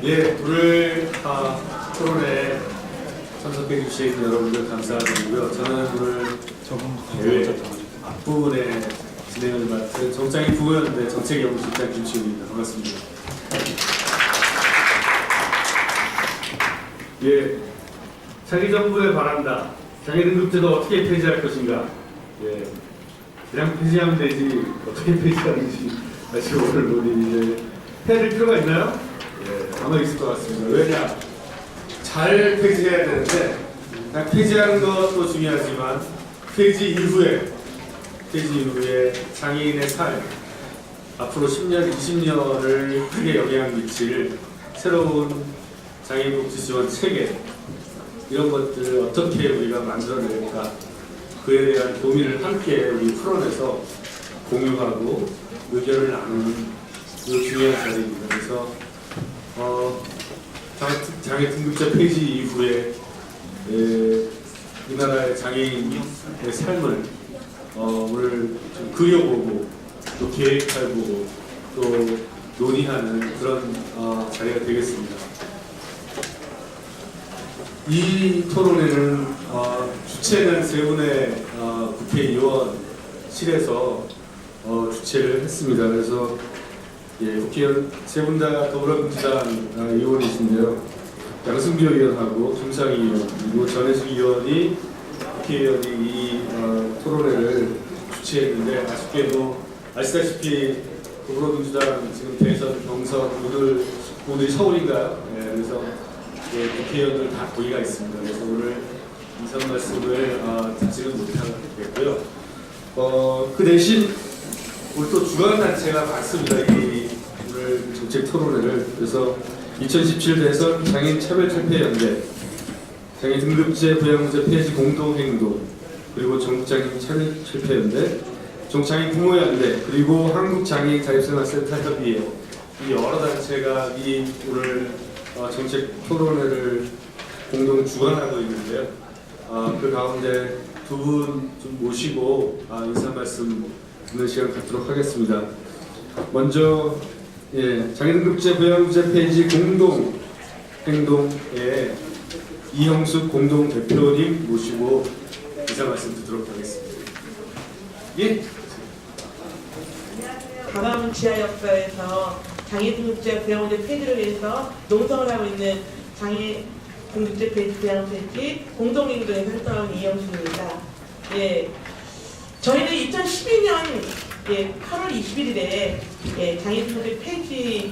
예, 오늘 토론에 참석해 주신 여러분들 감사드리고요. 저는 오늘 대회 앞부분에 진행을 맡은 정장이 부모였는데 정책연구실장 김치훈입니다. 반갑습니다. 예, 자기 정부에 바란다. 자기 등급제도 어떻게 폐지할 것인가? 예, 그냥 폐지하면 되지 어떻게 폐지하는지 다시 오늘 논의를 해야 될 필요가 있나요? 예, 아마 있을 것 같습니다. 왜냐? 잘 폐지해야 되는데 그냥 폐지하는 것도 중요하지만 폐지 이후에 장애인의 삶 앞으로 10년, 20년을 크게 영향 미칠 새로운 장애인 복지 지원 체계 이런 것들을 어떻게 우리가 만들어낼까 그에 대한 고민을 함께 우리 풀어내서 공유하고 의견을 나누는 그 중요한 자리입니다. 그래서 장애 등급제 폐지 이후에 우리나라의 장애인의 삶을 오늘 좀 그려보고 또 계획해보고 또 논의하는 그런 자리가 되겠습니다. 이 토론회는 주체는 세 분의 국회의원실에서 주최를 했습니다. 그래서 예, 국회의원 세 분 다 더불어민주당 의원이신데요. 양승규 의원하고 김상희 의원 그리고 전해숙 의원이 국회의원이 이 토론회를 주최했는데 아쉽게도 아시다시피 더불어민주당 지금 대선 경선 모두 서울인가요? 예, 그래서 예, 국회의원들 다 거기가 있습니다. 그래서 오늘 인사 말씀을 듣지는 못하겠고요. 그 대신 오늘 또 주관단체가 많습니다. 오늘 정책 토론회를. 그래서 2017 대선 장애인 차별철폐연대, 장애인 등급제 부양문제 폐지 공동행동, 그리고 전국장애인 차별철폐연대, 전국장애인 부모연대, 그리고 한국장애인 자립생활센터 협의회 이 여러 단체가 오늘 정책 토론회를 공동 주관하고 있는데요. 그 가운데 두 분 좀 모시고 인사 말씀 듣는 시간 갖도록 하겠습니다. 먼저 장애인 등급제 부양문제 폐지 공동 행동의 이형숙 공동 대표님 모시고 인사 말씀 듣도록 하겠습니다. 예. 강화문 지하역사에서 장애 등급제 부양문제 폐지를 위해서 농성을 하고 있는 장애 등급제 폐지 부양폐지 공동행동에 활동하고 있는 이영숙입니다. 예, 저희는 2012년 8월 21일에 장애 등급제 폐지에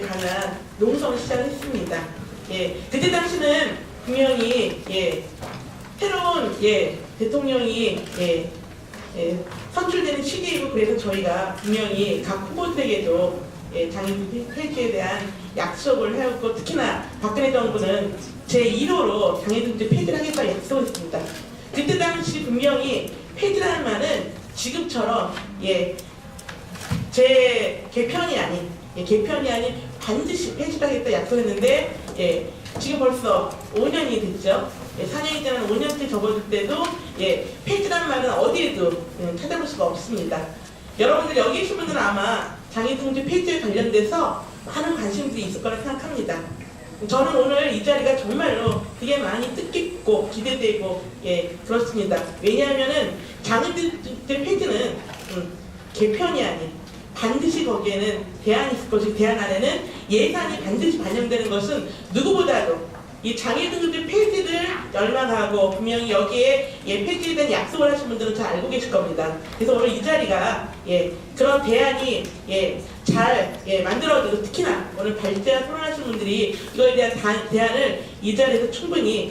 관한 농성을 시작했습니다. 그때 당시는 분명히 새로운 대통령이 선출되는 시기이고 그래서 저희가 분명히 각 후보들에게도 장애인 폐지에 대한 약속을 해왔고 특히나 박근혜 정부는 제1호로 장애인 등급제 폐지를 하겠다고 약속했습니다. 그때 당시 분명히 폐지라는 말은 지금처럼 제 개편이 아닌 반드시 폐지를 하겠다 약속했는데 지금 벌써 5년이 됐죠. 4년이 지난 5년째 접어들 때도 폐지라는 말은 어디에도 찾아볼 수가 없습니다. 여러분들 여기 계신 분들은 아마 장애인 등급제 폐지에 관련돼서 많은 관심들이 있을 거라 생각합니다. 저는 오늘 이 자리가 정말로 되게 많이 뜻깊고 기대되고 그렇습니다. 왜냐하면은 장애인 등급제 폐지는 개편이 아닌 반드시 거기에는 대안이 있을 것이고 대안 안에는 예산이 반드시 반영되는 것은 누구보다도 이 장애 등급제 폐지를 열망하고 분명히 여기에 폐지에 대한 약속을 하신 분들은 잘 알고 계실 겁니다. 그래서 오늘 이 자리가 그런 대안이 잘 만들어지고 특히나 오늘 발제와 토론하신 분들이 이거에 대한 대안을 이 자리에서 충분히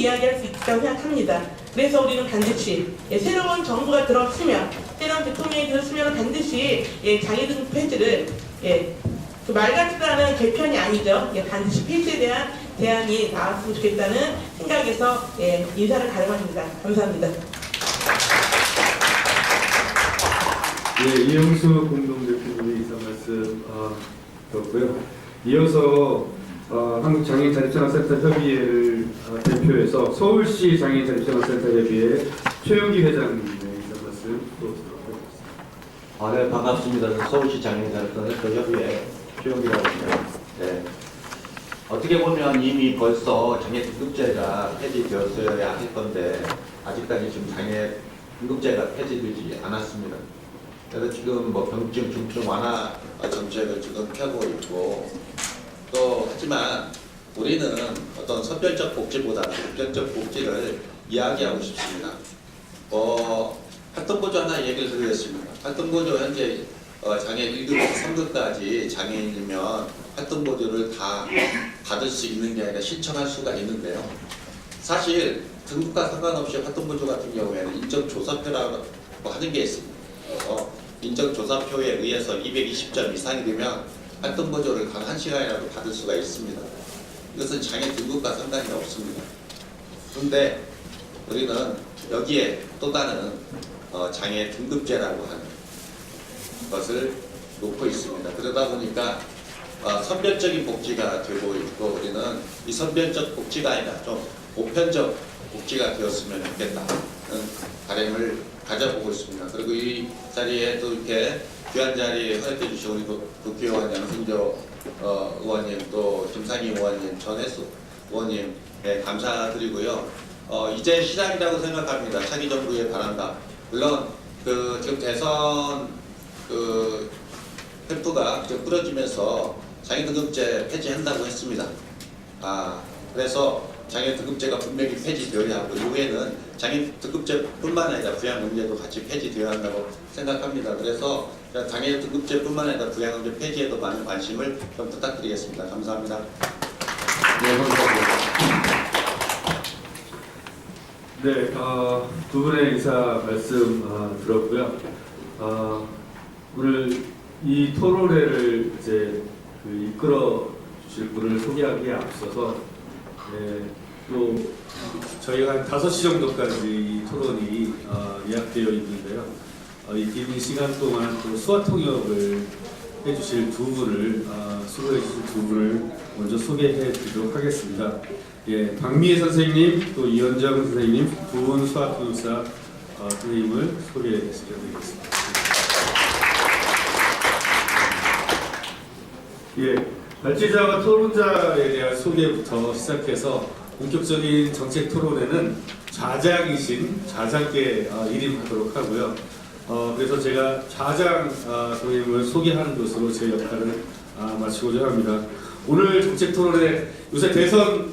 이야기할 수 있다고 생각합니다. 그래서 우리는 반드시 새로운 정부가 들어서면 새로운 대통령이 들어서면 반드시 장애 등급 폐지를 그 말 같지도 않은 개편이 아니죠. 반드시 폐지에 대한 대안이 나왔으면 좋겠다는 생각에서 인사를 가름합니다. 감사합니다. 이형숙 공동대표님의 인사 말씀 들었고요. 이어서 한국장애인 자립생활센터 협의회를 대표해서 서울시 장애인 자립생활센터 협의회 최영기 회장님의 인사 말씀 또 듣도록 하겠습니다. 네, 반갑습니다. 서울시 장애인 자립생활센터 협의회 최영기라고 합니다. 네. 어떻게 보면 이미 벌써 장애 등급제가 폐지되었어야 할 건데 아직까지 지금 장애 등급제가 폐지되지 않았습니다. 그래서 지금 뭐 병증, 중증 완화 정책을 지금 펴고 있고 또 하지만 우리는 어떤 선별적 복지보다는 보편적 복지를 이야기하고 싶습니다. 활동보조 하나 얘기를 드리겠습니다. 활동보조 현재 장애 1급부터 3급까지 장애인이면 활동보조를 다 받을 수 있는 게 아니라 신청할 수가 있는데요. 사실 등급과 상관없이 활동보조 같은 경우에는 인적조사표라고 하는 게 있습니다. 인적조사표에 의해서 220점 이상이 되면 활동보조를 단 1시간이라도 받을 수가 있습니다. 이것은 장애 등급과 상관이 없습니다. 그런데 우리는 여기에 또 다른 장애 등급제라고 하는 것을 놓고 있습니다. 그러다 보니까 선별적인 복지가 되고 있고 우리는 이 선별적 복지가 아니라 좀 보편적 복지가 되었으면 좋겠다는 바람을 가져보고 있습니다. 그리고 이 자리에 또 이렇게 귀한 자리에 허락해 주신 우리 국회의원 양승조 의원님 또 김상희 의원님 전혜수 의원님 감사드리고요. 이제 시작이라고 생각합니다. 차기 정부의 바람과 물론 지금 대선 캠프가 꾸려지면서 장애등급제 폐지한다고 했습니다. 그래서 장애등급제가 분명히 폐지되어야 하고 이후에는 장애등급제뿐만 아니라 부양문제도 같이 폐지되어야 한다고 생각합니다. 그래서 장애등급제뿐만 아니라 부양문제 폐지에도 많은 관심을 좀 부탁드리겠습니다. 감사합니다. 네, 감사합니다. 네, 두 분의 인사 말씀 들었고요. 오늘 이 토론회를 이제 이끌어 주실 분을 소개하기에 앞서서 또 저희가 한 5시 정도까지 이 토론이 예약되어 있는데요. 이 긴 시간 동안 또 수화 통역을 해주실 두 분을 수고해 주실 두 분을 먼저 소개해 드리도록 하겠습니다. 박미애 선생님 또 이현정 선생님 두 분 수화 통역사 선생님을 소개해 드리겠습니다. 발제자와 토론자에 대한 소개부터 시작해서 본격적인 정책 토론회는 좌장이신 좌장께 일임하도록 하고요. 그래서 제가 좌장 선생님을 소개하는 것으로 제 역할을 마치고자 합니다. 오늘 정책 토론회 요새 대선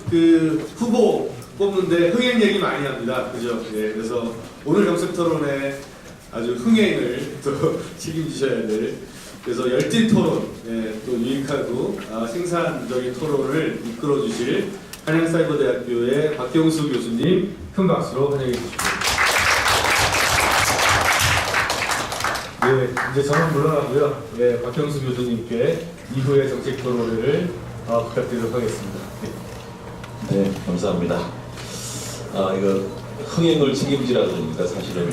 후보 뽑는데 흥행 얘기 많이 합니다. 그죠? 그래서 오늘 정책 토론회 아주 흥행을 또 책임지셔야 될 그래서 열띤 토론, 또 유익하고 생산적인 토론을 이끌어 주실 한양사이버대학교의 박경수 교수님 큰 박수로 환영해 주십시오. 이제 저는 물러나고요. 박경수 교수님께 이후의 정책 토론회를 부탁드리도록 하겠습니다. 네, 감사합니다. 이거 흥행을 책임지라 그러니까 사실은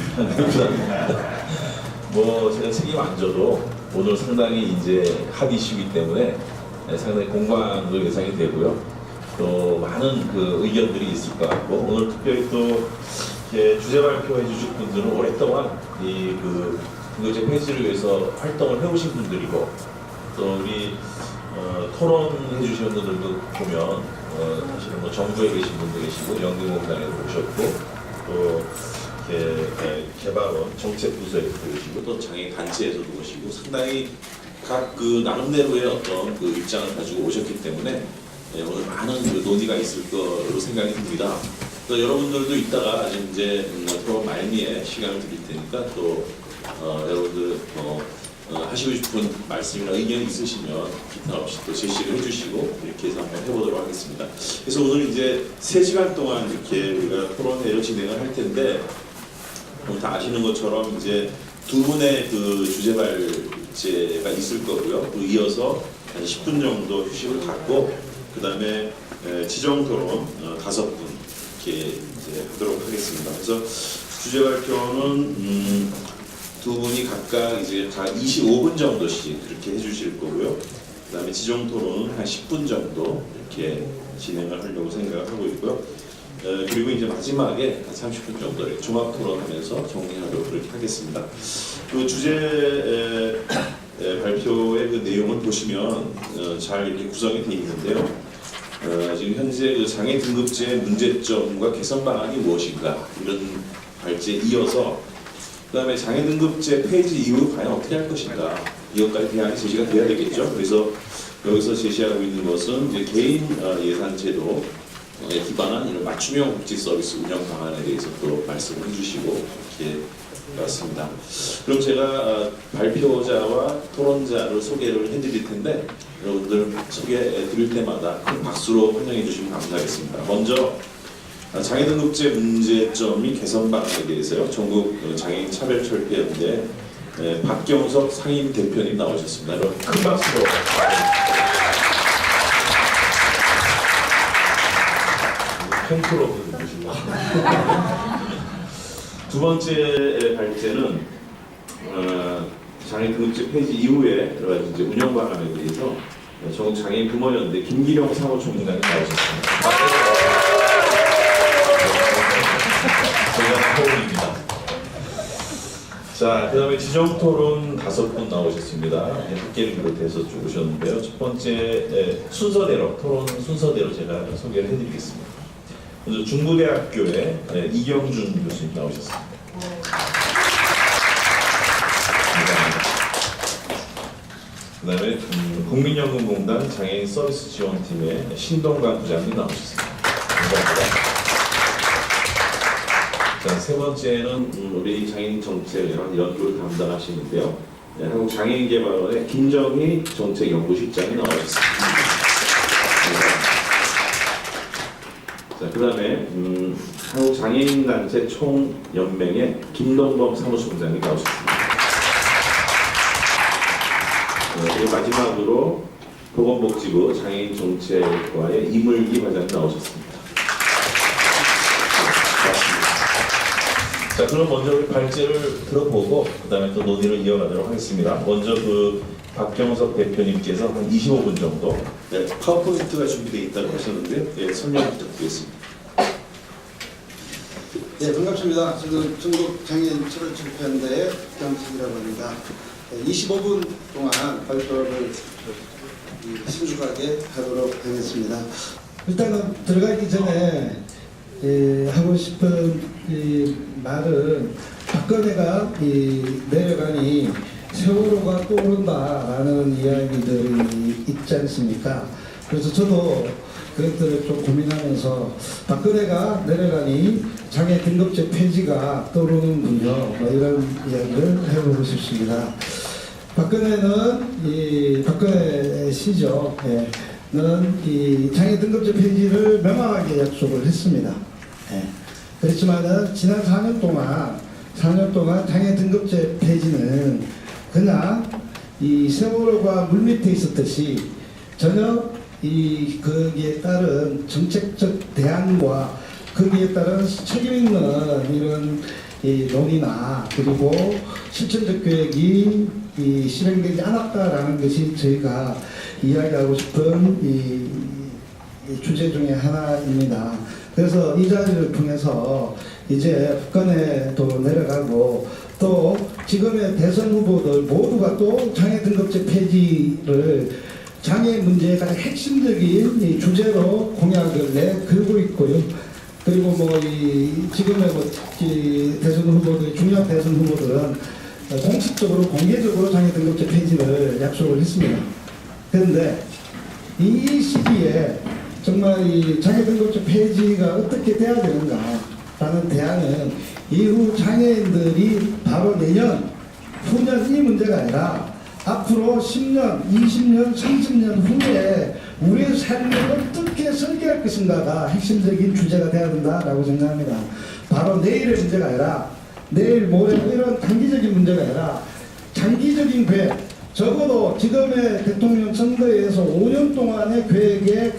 뭐 제가 책임 안 져도 오늘 상당히 이제 핫 이슈이기 때문에 상당히 공방도 예상이 되고요. 또 많은 의견들이 있을 것 같고 오늘 특별히 또 주제 발표해 주실 분들은 오랫동안 이 등급제 폐지를 위해서 활동을 해오신 분들이고 또 우리 토론해 주시는 분들도 보면 사실은 뭐 정부에 계신 분도 계시고 연금공단에도 오셨고 또 개발원 정책부서에도 오시고 또 장애 단체에서도 오시고 상당히 각 나름대로의 어떤 입장을 가지고 오셨기 때문에 오늘 많은 논의가 있을 거로 생각이 듭니다. 또 여러분들도 이따가 이제 토론 말미에 시간을 드릴 테니까 또 여러분들 하시고 싶은 말씀이나 의견이 있으시면 기타 없이 또 제시를 해주시고 이렇게 해서 한번 해보도록 하겠습니다. 그래서 오늘 이제 3시간 동안 이렇게 우리가 토론회를 진행을 할 텐데 오늘 다 아시는 것처럼 이제 두 분의 주제 발제가 있을 거고요. 또 이어서 한 10분 정도 휴식을 갖고 그 다음에 지정 토론 5분 이렇게 이제 하도록 하겠습니다. 그래서 주제 발표는 두 분이 각각 이제 다 25분 정도씩 그렇게 해주실 거고요. 그 다음에 지정 토론은 한 10분 정도 이렇게 진행을 하려고 생각을 하고 있고요. 그리고 이제 마지막에 한 30분 정도 종합 토론하면서 정리하도록 그렇게 하겠습니다. 그 주제 발표의 그 내용을 보시면 잘 이렇게 구성이 되어 있는데요. 지금 현재 그 장애 등급제 문제점과 개선 방안이 무엇인가 이런 발제에 이어서 그다음에 장애 등급제 폐지 이후 과연 어떻게 할 것인가 이것까지 대안이 제시가 돼야 되겠죠. 그래서 여기서 제시하고 있는 것은 이제 개인 예산 제도 기반한 이런 맞춤형 복지 서비스 운영 방안에 대해서 또 말씀을 해주시고 이렇게 왔습니다. 그럼 제가 발표자와 토론자를 소개를 해드릴 텐데 여러분들 소개해 드릴 때마다 큰 박수로 환영해 주시면 감사하겠습니다. 먼저 장애 등급제 문제점이 개선 방안에 대해서요. 전국 장애인 차별철폐연대 박경석 상임 대표님 나오셨습니다. 여러분 큰 박수로. 팬프로 보시고. 두 번째 발제는 장애 등급제 폐지 이후에 여러 가지 이제 운영 방안에 대해서 전국 장애인 부모연대 김기령 사무총장이 나오셨습니다. 제가 토론입니다. 자, 그 다음에 지정 토론 5분 나오셨습니다. 학계를 비롯해서 쭉 오셨는데요. 첫 번째 순서대로, 토론 순서대로 제가 소개를 해드리겠습니다. 먼저 중부대학교의 이경준 교수님 나오셨습니다. 감사합니다. 그 다음에 국민연금공단 장애인 서비스 지원팀의 신동관 부장님 나오셨습니다. 감사합니다. 자, 세 번째는 우리 장애인 정책이랑 연구를 담당하시는데요. 한국장애인개발원의 김정희 정책연구실장이 나오셨습니다. 자, 그 다음에 한국장애인단체 총연맹의 김동범 사무총장이 나오셨습니다. 그리고 마지막으로 보건복지부 장애인정책과의 이물기 과장이 나오셨습니다. 자, 그럼 먼저 우리 발제를 들어보고 그 다음에 또 논의를 이어가도록 하겠습니다. 먼저 그 박경석 대표님께서 한 25분 정도 파워포인트가 준비되어 있다고 하셨는데 설명 부탁드리겠습니다. 네, 반갑습니다. 저는 전국 장애인 차별철폐연대의 박경석이라고 합니다. 25분 동안 발표를 신중하게 하도록 하겠습니다. 일단은 들어가기 전에 하고 싶은 말은 박근혜가 내려가니 세월호가 떠오른다라는 이야기들이 있지 않습니까? 그래서 저도 그것들을 좀 고민하면서 박근혜가 내려가니 장애 등급제 폐지가 떠오르는군요. 뭐 이런 이야기를 해보고 싶습니다. 박근혜 시죠. 는 이 장애 등급제 폐지를 명확하게 약속을 했습니다. 그렇지만은 지난 4년 동안 장애 등급제 폐지는 그냥 이 세월호가 물밑에 있었듯이 전혀 거기에 따른 정책적 대안과 거기에 따른 책임 있는 이런 논의나 그리고 실천적 계획이 실행되지 않았다라는 것이 저희가 이야기하고 싶은 이 주제 중에 하나입니다. 그래서 이 자리를 통해서 이제 북한에도 내려가고 또 지금의 대선 후보들 모두가 또 장애 등급제 폐지를 장애 문제의 가장 핵심적인 이 주제로 공약을 내걸고 있고요. 그리고 지금의 대선 후보들, 중요한 대선 후보들은 공식적으로 공개적으로 장애 등급제 폐지를 약속을 했습니다. 그런데 이 시기에 정말 이 장애 등급제 폐지가 어떻게 돼야 되는가라는 대안은 이후 장애인들이 바로 내년, 후년 이 문제가 아니라 앞으로 10년, 20년, 30년 후에 우리의 삶을 어떻게 설계할 것인가가 핵심적인 주제가 되어야 된다라고 생각합니다. 바로 내일의 문제가 아니라 내일, 모레 이런 단기적인 문제가 아니라 장기적인 계획, 적어도 지금의 대통령 선거에서 5년 동안의 계획의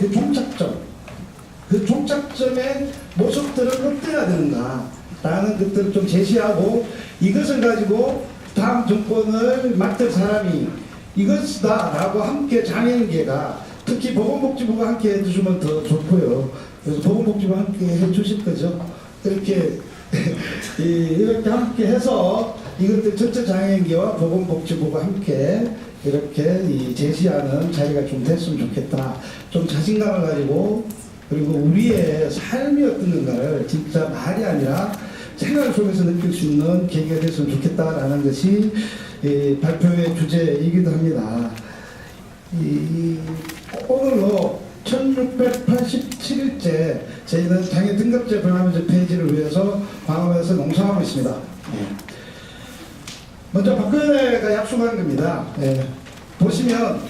그 종착점의 모습들은 어때야 되는가라는 것들을 좀 제시하고 이것을 가지고 다음 정권을 맡을 사람이 이것이다 라고 함께 장애인계가 특히 보건복지부가 함께 해주시면 더 좋고요. 그래서 보건복지부가 함께 해주실 거죠. 이렇게 함께 해서 이것들 전체 장애인계와 보건복지부가 함께 이렇게 제시하는 자리가 좀 됐으면 좋겠다. 좀 자신감을 가지고 그리고 우리의 삶이 어떤 건가를 진짜 말이 아니라 생활 속에서 느낄 수 있는 계기가 됐으면 좋겠다라는 것이 발표의 주제이기도 합니다. 오늘로 1687일째 저희는 장애 등급제 변화문제 폐지를 위해서 광화문에서 농성하고 있습니다. 먼저 박근혜가 약속한 겁니다. 보시면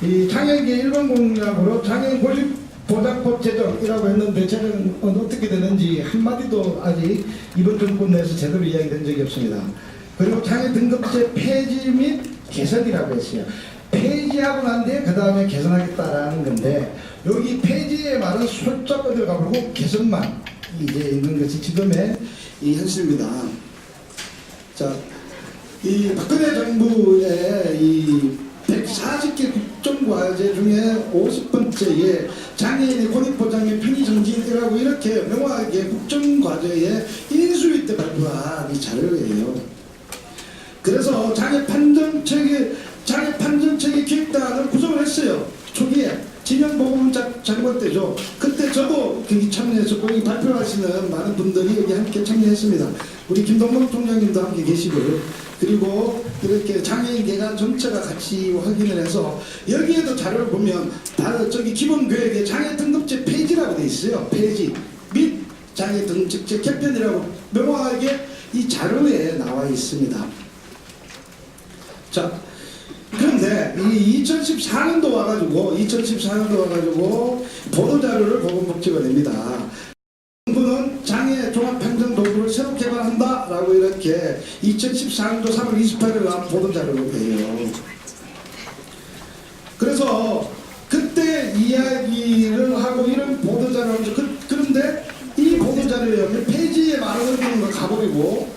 이 장애인계 1번 공약으로 장애인 고집 보장법 제정이라고 했는데 저는 어떻게 되는지 한마디도 아직 이번 정권 내에서 제대로 이야기된 적이 없습니다. 그리고 장애 등급제 폐지 및 개선이라고 했어요. 폐지하고 난 뒤에 그 다음에 개선하겠다라는 건데 여기 폐지의 말은 솔직히 어디를 가보고 개선만 이제 있는 것이 지금의 이 현실입니다. 자, 이 박근혜 정부의 이 140개 국정과제 중에 50번째에 장애인의 권익보장 및 편의정진이라고 이렇게 명확하게 국정과제에 인수위 때 발표한 이 자료예요. 그래서 장애 판정책의 기획단을 구성을 했어요. 초기에 진영보건 장관 때죠. 그때 저도 거기 참여했었고 이 발표하시는 많은 분들이 여기 함께 참여했습니다. 우리 김동범 총장님도 함께 계시고요. 그리고 이렇게 장애인 개간 전체가 같이 확인을 해서 여기에도 자료를 보면 저기 기본 계획에 장애 등급제 폐지라고 돼 있어요. 폐지 및 장애 등급제 개편이라고 명확하게 이 자료에 나와 있습니다. 자, 그런데 이 2014년도 와가지고 보도자료를 보건복지가 됩니다. 정부는 장애 종합행정 도구를 새로 개발한다라고 이렇게 2014년도 3월 28일 나온 보도자료로 돼요. 그래서 그때 이야기를 하고 이런 보도자료를 그런데 이 보도자료에 폐지에 말하는 걸 가버리고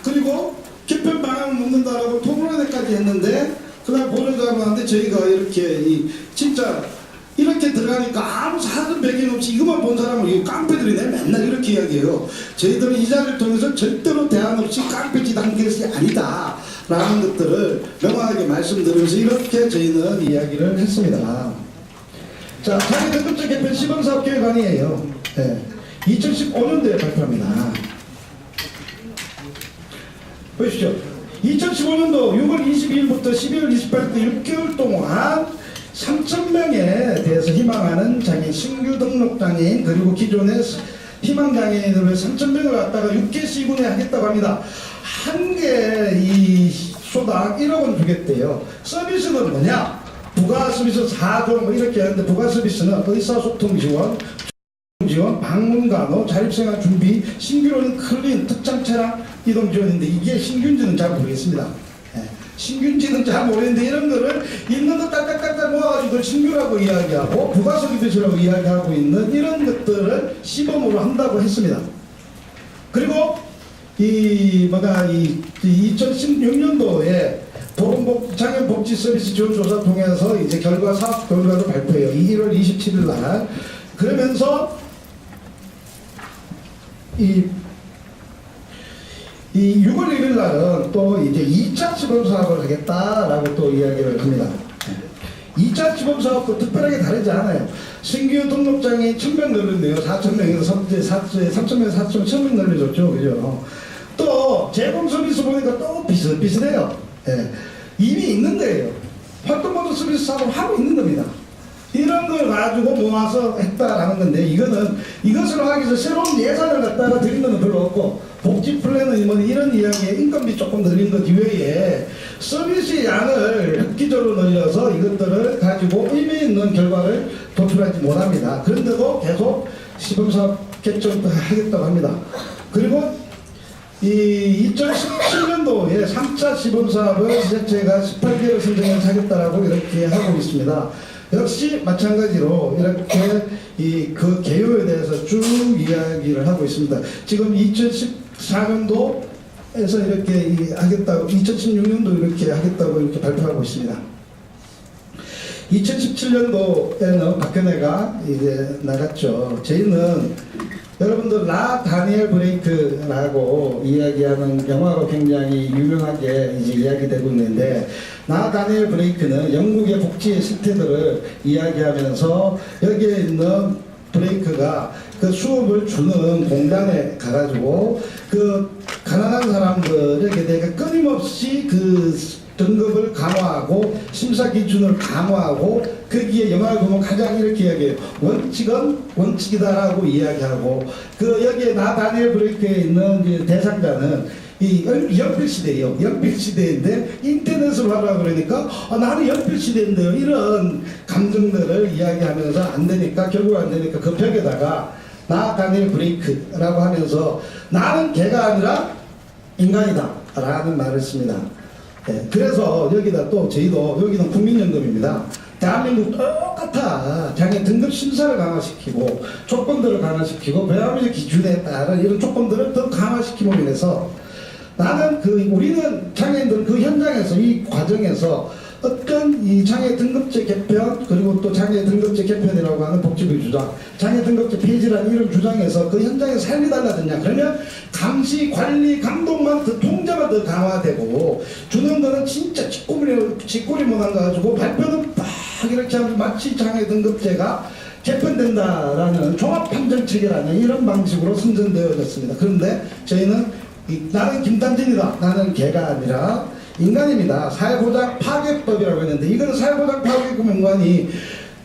그리고 개편 방향을 묻는다라고 토론회까지 했는데 그날 보도자료한테 저희가 이렇게 진짜 이렇게 들어가니까 아무 사전 배경 없이 이것만 본 사람은 이 깡패들이네 맨날 이렇게 이야기해요. 저희들은 이 자리를 통해서 절대로 대안 없이 깡패짓 한 것이 아니다 라는 것들을 명확하게 말씀드리면서 이렇게 저희는 이야기를 했습니다. 자, 장애 등급제 개편 시범사업 계획안이에요. 2015년도에 발표합니다. 보십시오. 2015년도 6월 22일부터 12월 28일까지 6개월 동안 3,000명에 대해서 희망하는 장애인, 신규 등록 장애인, 그리고 기존의 희망 장애인을 3,000명을 갖다가 6개씩 운행하겠다고 합니다. 한 개 이 소당 1억 원 주겠대요. 서비스는 뭐냐? 부가 서비스 4종 뭐 이렇게 하는데 부가 서비스는 의사소통 지원, 방문 간호, 자립생활 준비, 신규로는 클린, 특장 차량 이동 지원인데 이게 신규인지는 잘 모르겠습니다. 신규인지는 잘 모르겠는데 이런 거를 있는 거 딱딱딱딱 모아가지고 신규라고 이야기하고 부가서비스라고 이야기하고 있는 이런 것들을 시범으로 한다고 했습니다. 그리고 이 2016년도에 장애인복지 서비스 지원조사 통해서 이제 사업 결과를 발표해요. 1월 27일 날. 그러면서 이 6월 1일 날은 또 이제 2차 시범 사업을 하겠다라고 또 이야기를 합니다. 2차 시범 사업도 특별하게 다르지 않아요. 신규 등록장애인 1,000명 늘렸네요. 4,000명에서 3,000명, 4,000명 늘려줬죠. 그죠? 또 재봉 서비스 보니까 또 비슷비슷해요. 이미 있는 거예요. 활동보도 서비스 사업을 하고 있는 겁니다. 이런 걸 가지고 모아서 했다라는 건데 이것을 하기 위해서 새로운 예산을 갖다가 드린 건 별로 없고 복지 플랜은 뭐 이런 이야기에 인건비 조금 늘린 것 이외에 서비스 양을 획기적으로 늘려서 이것들을 가지고 의미 있는 결과를 도출하지 못합니다. 그런데도 계속 시범사업 개정하겠다고 합니다. 그리고 이 2017년도에 3차 시범사업을 제가 18개월 선정해서 하겠다라고 이렇게 하고 있습니다. 역시 마찬가지로 이렇게 그 개요에 대해서 쭉 이야기를 하고 있습니다. 지금 2014년도에서 이렇게 하겠다고, 2016년도 이렇게 하겠다고 이렇게 발표하고 있습니다. 2017년도에는 박근혜가 이제 나갔죠. 저희는 여러분들 라 다니엘 브레이크라고 이야기하는 영화가 굉장히 유명하게 이제 이야기되고 있는데, 라 다니엘 브레이크는 영국의 복지의 실태들을 이야기하면서 여기에 있는 브레이크가 그 수업을 주는 공단에 가가지고 그 가난한 사람들에게 내가 끊임없이 그 등급을 강화하고 심사 기준을 강화하고 거기에 영화를 보면 가장 이렇게 이야기해요. 원칙은 원칙이다라고 이야기하고, 그 여기에 나 다니엘 브레이크에 있는 이제 대상자는 이 연필 시대예요. 연필 시대인데 인터넷으로 하라 그러니까 나는 연필 시대인데요. 이런 감정들을 이야기하면서 안 되니까, 결국 안 되니까 그 벽에다가 나 다니엘 브레이크라고 하면서 나는 개가 아니라 인간이다 라는 말을 씁니다. 네, 그래서 여기다 또 저희도 여기는 국민연금입니다. 대한민국 똑같아. 장애 등급 심사를 강화시키고 조건들을 강화시키고 배합의 기준에 따른 이런 조건들을 더 강화시킴으로 인해서 나는 우리는 장애인들은 그 현장에서 이 과정에서 어떤 이 장애 등급제 개편, 그리고 또 장애 등급제 개편이라고 하는 복지부의 주장, 장애 등급제 폐지라는 이런 주장에서 그 현장의 삶이 달라졌냐? 그러면 감시, 관리, 감독만 더 통제만 더 강화되고 주는 거는 진짜 쥐꼬리만 가지고 발표는 막 이렇게 하면 마치 장애 등급제가 개편된다라는 종합판정체계라는 이런 방식으로 선전되어졌습니다. 그런데 저희는 나는 김단진이다. 나는 개가 아니라 인간입니다. 사회보장 파괴법이라고 했는데, 이거는 사회보장 파괴법 명관이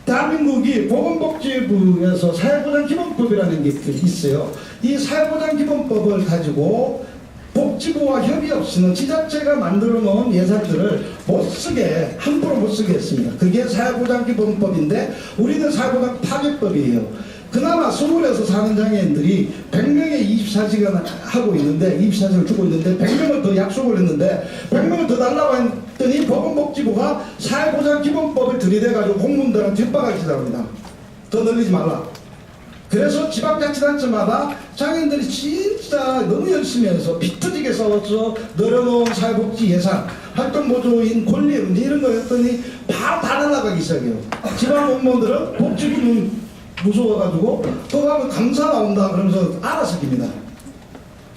대한민국이 보건복지부에서 사회보장기본법이라는 게 있어요. 이 사회보장기본법을 가지고 복지부와 협의 없이는 지자체가 만들어 놓은 예산들을 못 쓰게, 함부로 못 쓰게 했습니다. 그게 사회보장기본법인데 우리는 사회보장 파괴법이에요. 그나마 서울에서 사는 장애인들이 100명의 24시간 하고 있는데, 24시간을 주고 있는데 100명을 더 약속을 했는데 100명을 더 달라고 했더니 보건복지부가 사회보장기본법을 들이대가지고 공무원들한테 뒷박을 치답니다. 더 늘리지 말라. 그래서 지방자치단체마다 장애인들이 진짜 너무 열심히 해서 피 터지게 싸워서 늘어놓은 사회복지 예산, 활동보조인 권리 문제 이런 거 했더니 바로 다 날아가기 시작해요. 지방 공무원들은 복지부는 무서워가지고 또 가면 감사 나온다 그러면서 알아서 깁니다.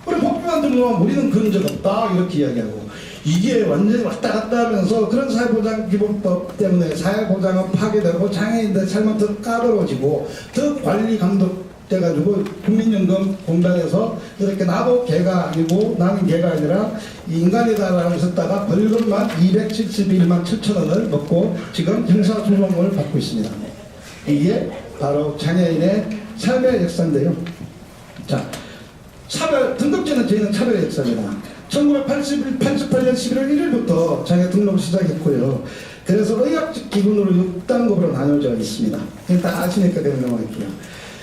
우리 복지관 등록하면 우리는 그런 적 없다 이렇게 이야기하고, 이게 완전히 왔다 갔다 하면서 그런 사회보장기본법 때문에 사회보장은 파괴되고 장애인들 삶은 더 까다로워지고 더 관리 감독돼가지고 국민연금 공단에서 이렇게 나도 개가 아니고 나는 개가 아니라 인간이다라고 썼다가 벌금만 271만 7천 원을 먹고 지금 형사소송을 받고 있습니다. 이게 바로 장애인의 삶의 역사인데요. 자, 등급제는 저희는 차별의 역사입니다. 1988년 11월 1일부터 장애 등록을 시작했고요. 그래서 의학적 기준으로 6단급으로 나눠져 있습니다. 일단 아시니까 그냥 넘어갈게요.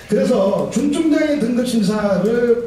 그래서 중증장애 등급 심사를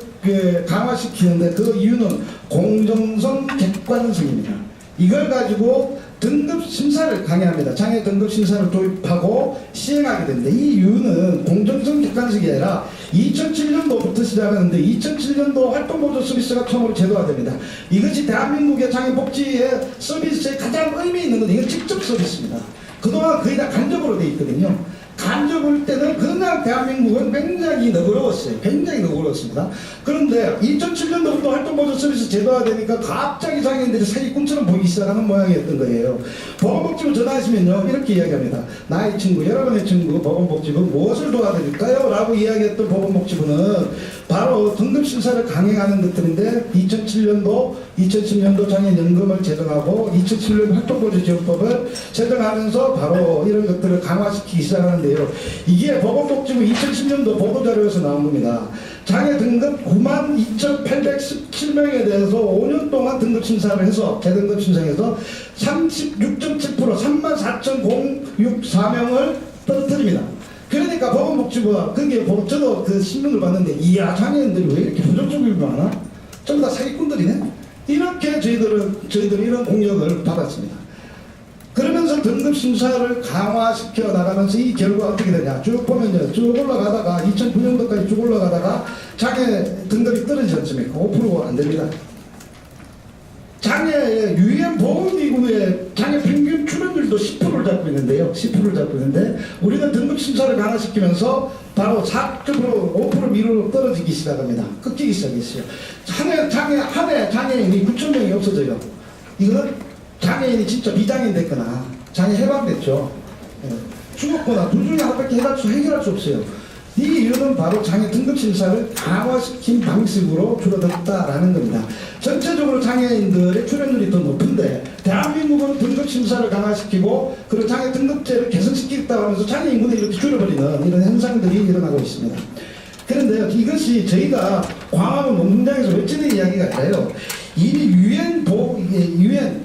강화시키는데 그 이유는 공정성, 객관성입니다. 이걸 가지고 등급 심사를 강화합니다. 장애 등급 심사를 도입하고 시행하게 됩니다. 이 이유는 공정성, 객관성이 아니라 2007년도부터 시작하는데 2007년도 활동보조 서비스가 처음으로 제도화됩니다. 이것이 대한민국의 장애복지의 서비스에 가장 의미 있는 건 이건 직접 서비스입니다. 그동안 거의 다 간접으로 돼 있거든요. 간접일 때는 그냥 대한민국은 굉장히 너그러웠어요. 굉장히 너그러웠습니다. 그런데 2007년도부터 활동보조 서비스 제도화되니까 갑자기 장애인들이 사기꾼처럼 보이기 시작하는 모양이었던 거예요. 보건복지부 전화하시면요 이렇게 이야기합니다. 나의 친구, 여러분의 친구 보건복지부 무엇을 도와드릴까요? 라고 이야기했던 보건복지부는 바로 등급심사를 강행하는 것들인데 2010년도 장애인연금을 제정하고 2007년 활동보조지원법을 제정하면서 바로 이런 것들을 강화시키기 시작하는데요. 이게 보건복지부 2010년도 보도자료에서 나온 겁니다. 장애 등급 92,817명에 대해서 5년 동안 등급심사를 해서 재등급심사해서 36.7% 34,064명을 떨어뜨립니다. 그러니까 보건복지부가 거기에 저도 그 신문을 봤는데 이야 장애인들이 왜 이렇게 부정적인 거 많아? 전부 다 사기꾼들이네? 이렇게 저희들이 이런 공격을 받았습니다. 그러면서 등급심사를 강화시켜 나가면서 이 결과 어떻게 되냐 쭉 보면요 쭉 올라가다가 2009년도까지 쭉 올라가다가 장애 등급이 떨어지지 않습니까? 5%가 안 됩니다. 장애의 UN 보건기구의 장애 평균 출연율 교육부도 10%를 잡고 있는데요. 10%를 잡고 있는데 우리는 등급 심사를 강화시키면서 바로 4급으로 5% 미로 떨어지기 시작합니다. 꺾이기 시작했어요. 한 해 장애인이 9천 명이 없어져요. 이거는 장애인이 진짜 비장애인 됐거나 장애 해방됐죠. 예. 죽었거나 둘 중에 하나밖에 해결할 수 없어요. 이 이유는 바로 장애 등급 심사를 강화시킨 방식으로 줄어들었다라는 겁니다. 전체적으로 장애인들의 출연률이 더 높은데 대한민국은 등급 심사를 강화시키고 그리고 장애 등급제를 개선시키겠다고 하면서 장애 인구를 이렇게 줄여버리는 이런 현상들이 일어나고 있습니다. 그런데 이것이 저희가 광화문 논문장에서 외치는 이야기가 아니라요. 이미 UN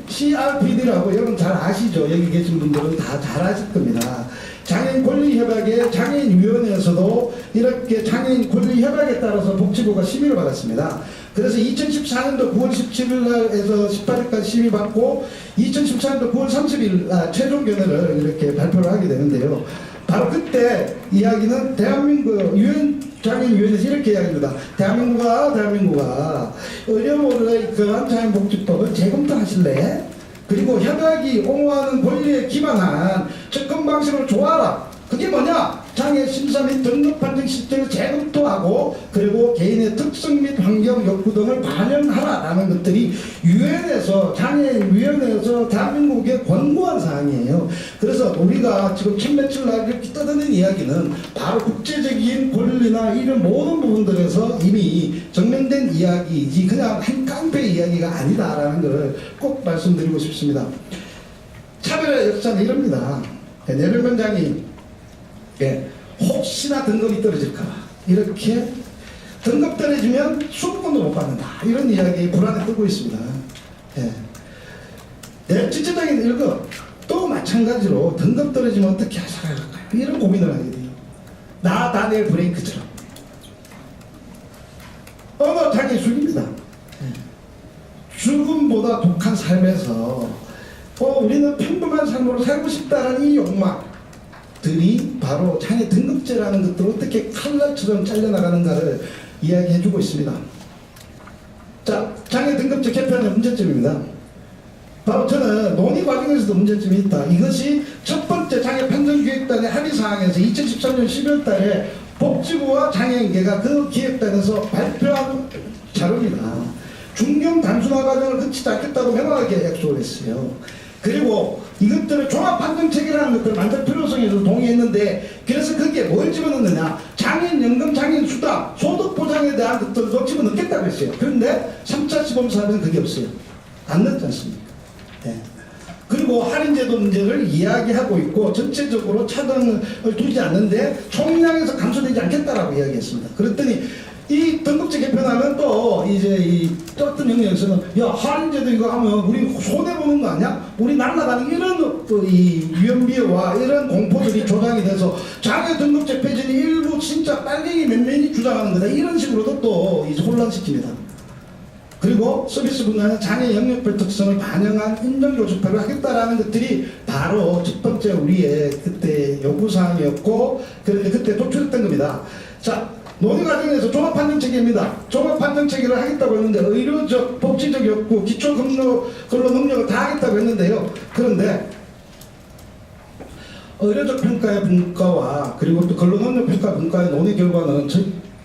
CRPD라고 여러분 잘 아시죠? 여기 계신 분들은 다 잘 아실 겁니다. 장애인 권리 협약의 장애인위원회에서도 이렇게 장애인 권리 협약에 따라서 복지부가 심의를 받았습니다. 그래서 2014년도 9월 17일 날에서 18일까지 심의받고 2014년도 9월 30일 날 최종 견해를 이렇게 발표를 하게 되는데요. 바로 그때 이야기는 대한민국 UN 장애인위원회에서 이렇게 이야기합니다. 대한민국아 의료보호의 그한 장애인복지법을 재검토하실래? 그리고 협약이 옹호하는 권리에 기반한 접근 방식을 조화하라. 그게 뭐냐? 장애 심사 및 등급 판정 시스템을 재검토하고 그리고 개인의 특성 및 환경 욕구 등을 반영하라라는 것들이 유엔에서 장애인위원회에서 대한민국에 권고한 사항이에요. 그래서 우리가 지금 며칠 날 이렇게 떠드는 이야기는 바로 국제적인 권리나 이런 모든 부분들에서 이미 정면된 이야기이지 그냥 한 깡패 이야기가 아니다라는 걸 꼭 말씀드리고 싶습니다. 차별의 역사는 이럽니다. 내려면 장애인 혹시나 등급이 떨어질까봐 이렇게 등급 떨어지면 수급권도 못 받는다 이런 이야기 불안에 뜨고 있습니다. 내 지체적인 일급 또 마찬가지로 등급 떨어지면 어떻게 살아갈까요? 이런 고민을 하게 돼요. 나 다니엘 브레이크처럼 언어 장애 죽입니다. 죽음보다 독한 삶에서 우리는 평범한 삶으로 살고 싶다는 이 욕망들이 바로 장애 등급제라는 것들을 어떻게 칼날처럼 잘려나가는가를 이야기해주고 있습니다. 자, 장애 등급제 개편의 문제점입니다. 바로 저는 논의 과정에서도 문제점이 있다. 이것이 첫 번째 장애 판정기획단의 합의사항에서 2013년 12월 달에 복지부와 장애인계가 그 기획단에서 발표한 자료입니다. 중경 단순화 과정을 거치지 않겠다고 명확하게 약속을 했어요. 그리고 이것들을 종합판정체계라는 것들을 만들 필요성에서 동의했는데 그래서 거기에 뭘 집어넣느냐 장애인연금, 장애인수당, 소득보장에 대한 것들도 집어넣겠다고 했어요. 그런데 3차 시범사업에는 그게 없어요. 안 넣지 않습니까? 그리고 할인제도 문제를 이야기하고 있고 전체적으로 차등을 두지 않는데 총량에서 감소되지 않겠다라고 이야기했습니다. 그랬더니 이 등급제 개편하면 또 이제 이 어떤 영역에서는 야 할인제도 이거 하면 우리 손해 보는 거 아니야? 우리 날라가는 이런 이 위험비와 이런 공포들이 조장이 돼서 장애 등급제 폐지는 일부 진짜 빨갱이 몇몇이 주장하는 거다 이런 식으로도 또 이제 혼란시킵니다. 그리고 서비스 분야는 장애 영역별 특성을 반영한 인정교섭을 하겠다라는 것들이 바로 첫 번째 우리의 그때 요구사항이었고 그런데 그때 도출했던 겁니다. 자. 논의 과정에서 종합판정체계입니다. 종합판정체계를 하겠다고 했는데 의료적, 복지적 욕구, 기초근로 능력을 다 하겠다고 했는데요. 그런데 의료적 평가의 분과와 그리고 또 근로능력 평가 분과의 논의 결과는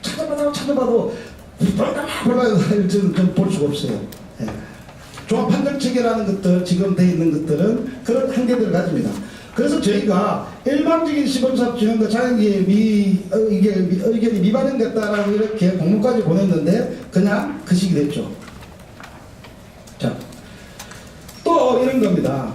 찾아봐도 좀 볼 수가 없어요. 종합판정체계라는 것들 지금 돼 있는 것들은 그런 한계들을 가집니다. 그래서 저희가 일반적인 시범사업 지원과 장애인의 의견이 미반영됐다라고 이렇게 공문까지 보냈는데 그냥 그 식이 됐죠. 자, 또 이런 겁니다.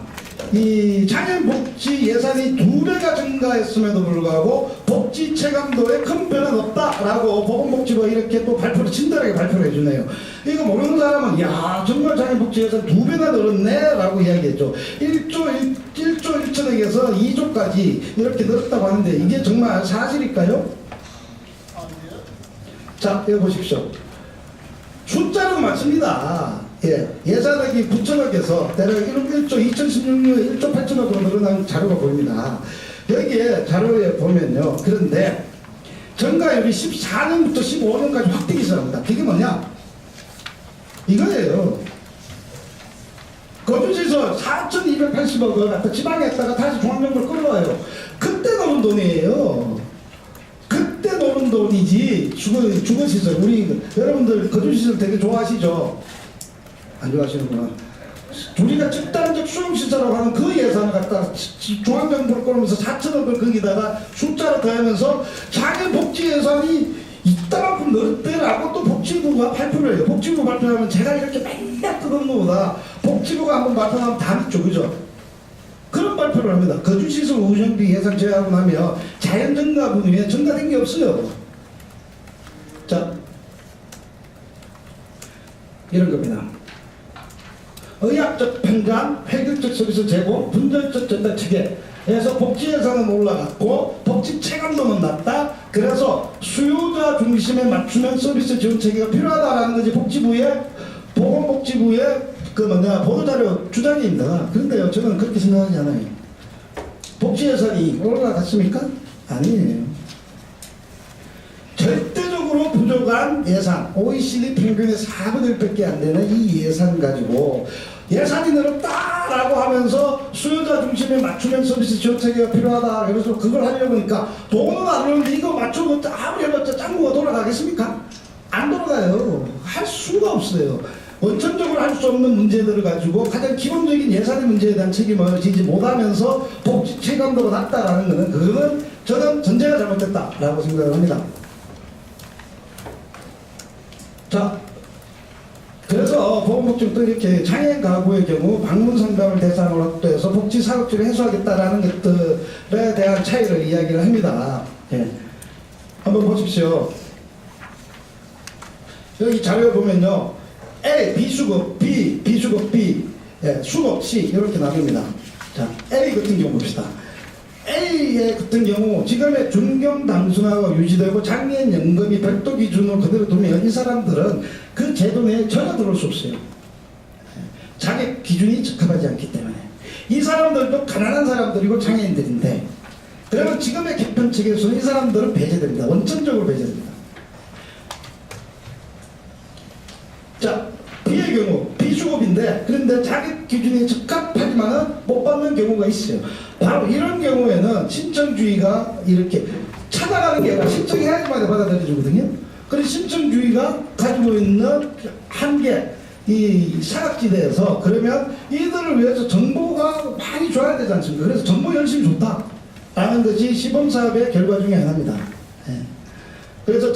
이 장애인 복지 예산이 2배가 증가했음에도 불구하고 복지 체감도에 큰 변화는 없다라고 보건복지부가 이렇게 또 발표를 친절하게 발표를 해주네요. 이거 모르는 사람은 야 정말 장애인 복지 예산 2배나 늘었네 라고 이야기했죠. 1조 1천억에서 2조까지 이렇게 늘었다고 하는데 이게 정말 사실일까요? 자, 여기 보십시오. 숫자는 맞습니다. 예산액이 9천억에서 대략 1조 2016년에 1조 8천억으로 늘어난 자료가 보입니다. 여기에 자료에 보면요. 그런데 전가율이 14년부터 15년까지 확대기 시작합니다. 그게 뭐냐? 이거예요. 거주시설 4,280억을 갖다 지방에다가 다시 중앙정부로 끌어와요. 그때 노는 돈이에요. 그때 노는 돈이지. 주거시설. 우리 여러분들 거주시설 되게 좋아하시죠? 안 좋아하시는구나. 우리가 집단적 수용시설이라고 하는 그 예산을 갖다 중앙정부로 끌어오면서 4천억을 거기다가 숫자로 더하면서 장애 복지 예산이 이따만큼 늘었대라고 또 복지부가 발표를 해요. 복지부 발표하면 제가 이렇게 맨날 뜯은 것보다 복지부가 한번 발표하면 다 믿죠. 그죠? 그런 발표를 합니다. 거주시설 운영비 예산 제외하고 나면 자연증가 분위에 증가된 게 없어요. 자, 이런 겁니다. 의학적 편관, 획일적 서비스 제공, 분절적 전달 체계에서 복지 예산은 올라갔고 복지 체감도는 낮다. 그래서 수요자 중심에 맞춤형 서비스 지원 체계가 필요하다라는 것이 보건복지부의 보도자료 주장입니다. 그런데요, 저는 그렇게 생각하지 않아요. 복지 예산이 올라갔습니까? 아니에요. 절대적으로 부족한 예산, OECD 평균의 4분의 1밖에 안 되는 이 예산 가지고 예산이 늘었다라고 하면서 수요자 중심의 맞춤형 서비스 지원 체계가 필요하다. 그래서 그걸 하려고 하니까 돈은 안 오는데 이거 맞추고 아무리 해봤자 짱구가 돌아가겠습니까? 안 돌아가요. 할 수가 없어요. 원천적으로 할 수 없는 문제들을 가지고 가장 기본적인 예산의 문제에 대한 책임을 지지 못하면서 복지 체감도가 낮다라는 것은 그거는 저는 전제가 잘못됐다라고 생각을 합니다. 자, 그래서 보건복지부도 이렇게 장애인 가구의 경우 방문 상담을 대상으로 확대해서 복지 사각지를 해소하겠다라는 것들에 대한 차이를 이야기를 합니다. 예. 한번 보십시오. 여기 자료에 보면요, A, B수급, B, B수급, B, 예, 수급, C 이렇게 나눕니다. 자, A 같은 경우 봅시다. A 같은 경우 지금의 중견 단순화가 유지되고 장애인 연금이 별도 기준으로 그대로 두면 이 사람들은 그 제도 내에 전혀 들어올 수 없어요. 자격 기준이 적합하지 않기 때문에 이 사람들도 가난한 사람들이고 장애인들인데, 그러면 지금의 개편 측에서는 이 사람들은 배제됩니다. 원천적으로 배제됩니다. 자, B의 경우 B수급인데 그런데 자격 기준이 적합하지만은 못 받는 경우가 있어요. 바로 이런 경우에는 신청주의가 이렇게 찾아가는 게 아니라 신청해야지만 받아들여주거든요. 그래서 신청주의가 가지고 있는 한계, 이 사각지대에서 그러면 이들을 위해서 정보가 많이 줘야 되지 않습니까? 그래서 정보 열심히 줬다라는 것이 시범사업의 결과 중에 하나입니다. 예. 그래서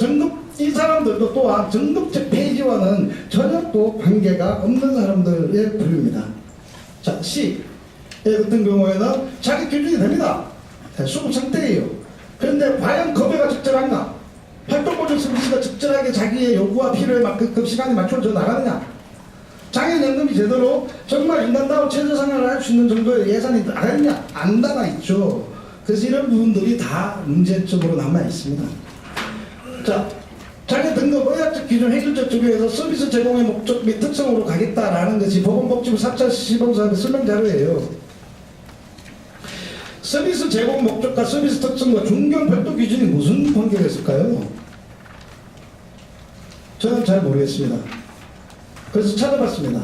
이 사람들도 또한 정급적 폐지와는 전혀 또 관계가 없는 사람들의 부류입니다. 자, C 같은 경우에는 자기 기준이 됩니다. 수급 상태예요. 그런데 과연 급여가 적절한가? 활동보조 서비스가 적절하게 자기의 요구와 필요에 맞게끔 시간이 맞춰져 나가느냐? 장애연금이 제대로 정말 인간다운 최저생활을 할 수 있는 정도의 예산이 나가느냐? 안 나가 있죠. 그래서 이런 부분들이 다 문제점으로 남아 있습니다. 자, 자기 등급 의학적 기준 획일적 적용해서 서비스 제공의 목적 및 특성으로 가겠다라는 것이 보건복지부 4차 시범사업의 설명 자료예요. 서비스 제공 목적과 서비스 특성과 중견 별도 기준이 무슨 관계가 있을까요? 저는 잘 모르겠습니다. 그래서 찾아봤습니다.